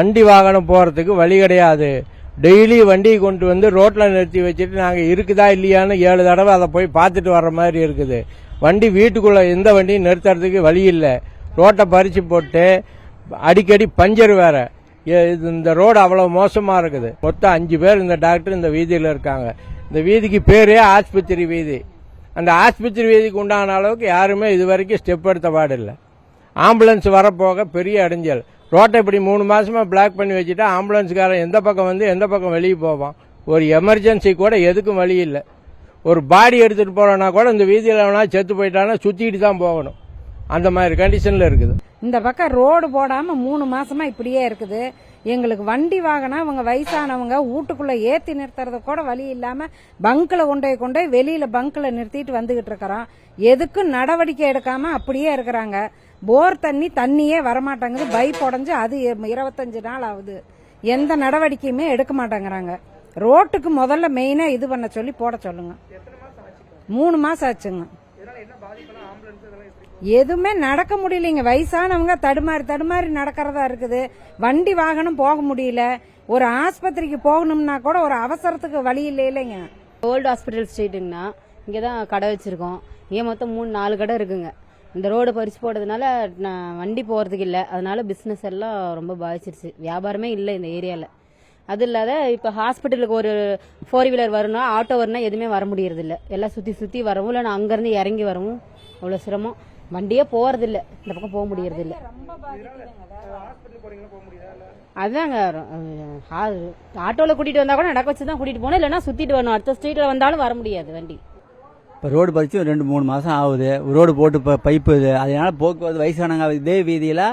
வண்டி வாகனம் போறதுக்கு வழி கிடையாது. டெய்லி வண்டியை கொண்டு வந்து ரோட்ல நிறுத்தி வச்சுட்டு நாங்க இருக்குதா இல்லையான்னு 7 தடவை அதை போய் பார்த்துட்டு வர்ற மாதிரி இருக்குது. வண்டி வீட்டுக்குள்ள எந்த வண்டியும் நிறுத்துறதுக்கு வழி இல்லை. ரோட்டை பறிச்சு போட்டு அடிக்கடி பஞ்சர் வேற. இந்த ரோடு அவ்வளவு மோசமா இருக்குது. மொத்தம் 5 பேர் இந்த டாக்டர் இந்த வீதியில் இருக்காங்க. இந்த வீதிக்கு பேரே ஆஸ்பத்திரி வீதி. அந்த ஆஸ்பத்திரி வீதிக்கு உண்டான அளவுக்கு யாருமே இது வரைக்கும் ஸ்டெப் எடுத்த பாடில்லை. ஆம்புலன்ஸ் வரப்போக பெரிய அடைஞ்சல். ரோட்டை இப்படி 3 மாசமா பிளாக் பண்ணி வச்சுட்டா ஆம்புலன்ஸ்காரன் எந்த பக்கம் வந்து எந்த பக்கம் வெளியே போவான்? ஒரு எமர்ஜென்சி கூட எதுக்கும் வழி இல்லை. ஒரு பாடி எடுத்துட்டு போறோம்னா கூட இந்த வீதியில் எவனா செத்து போயிட்டானா சுத்திட்டு தான் போகணும். அந்த மாதிரி கண்டிஷன்ல இருக்குது. இந்த பக்கம் ரோடு போடாம 3 மாசமா இப்படியே இருக்குது. எங்களுக்கு வண்டி வாகனம் அவங்க வயசானவங்க வீட்டுக்குள்ள ஏத்தி நிறுத்துறது கூட வழி இல்லாம பங்க்ல கொண்டு வெளியில பங்க்ல நிறுத்திட்டு வந்துகிட்டு இருக்கிறோம். எதுக்கும் நடவடிக்கை எடுக்காம அப்படியே இருக்கிறாங்க. போர் தண்ணியே வரமாட்டேங்குது. பைப் உடஞ்சு அது 25 நாள் ஆகுது. எந்த நடவடிக்கையுமே எடுக்க மாட்டேங்கிறாங்க. ரோட்டுக்கு முதல்ல மெயினா இது பண்ண சொல்லி போட சொல்லுங்க. 3 மாசம் ஆச்சுங்க. எதுவுமே நடக்க முடியலைங்க. வயசானவங்க தடுமாறி நடக்கிறதா இருக்குது. வண்டி வாகனம் போக முடியல. ஒரு ஆஸ்பத்திரிக்கு போகணும்னா கூட ஒரு அவசரத்துக்கு வழி இல்லைங்க. ஓல்டு ஹாஸ்பிட்டல் ஸ்ட்ரீட்டுங்கண்ணா, இங்கதான் கடை வச்சிருக்கோம். இங்க மொத்தம் 3-4 கடை இருக்குங்க. இந்த ரோடு பறிச்சு போட்டதுனால வண்டி போறதுக்கு இல்லை. அதனால பிசினஸ் எல்லாம் ரொம்ப பாதிச்சிருச்சு. வியாபாரமே இல்லை இந்த ஏரியால. அது இல்லாத இப்ப ஹாஸ்பிட்டலுக்கு ஒரு 4 வீலர் வரணும், ஆட்டோ வரணும், எதுவுமே வர முடியறது இல்லை. எல்லாம் சுத்தி வரவும் இல்லை. நான் அங்கிருந்து இறங்கி வரவும் அவ்வளவு சிரமம். வண்டியே போறது இல்லை. இந்த பக்கம் போக முடியறது இல்லை. அதாங்க ஆட்டோல கூட்டிட்டு வந்தா கூட நடக்க வச்சுதான் கூட்டிட்டு போனோம். இல்லைன்னா சுத்திட்டு வரணும். அடுத்த ஸ்ட்ரீட்ல வந்தாலும் வர முடியாது வண்டி. இப்போ ரோடு பறிச்சு 2-3 மாதம் ஆகுது. ரோடு போட்டு இப்போ பைப்பு இது. அதனால போக்குவரத்து வயசானவங்க இதே வீதியில்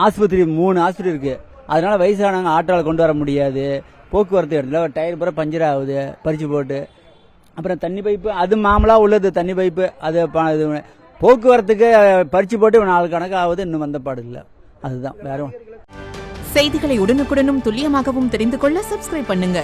ஆஸ்பத்திரி 3 ஆஸ்பத்திரி இருக்கு. அதனால வயசானவங்க ஆட்டோவில் கொண்டு வர முடியாது. போக்குவரத்து இடத்துல டயர் பூரா பஞ்சர் ஆகுது பறிச்சு போட்டு. அப்புறம் தண்ணி பைப்பு அது மாமலா உள்ளது. தண்ணி பைப்பு அது போக்குவரத்துக்கு பறிச்சு போட்டு 4 கணக்கு ஆகுது. இன்னும் வந்த பாடு இல்லை. அதுதான் வேற. செய்திகளை உடனுக்குடனும் துல்லியமாகவும் தெரிந்து கொள்ள சப்ஸ்கிரைப் பண்ணுங்க.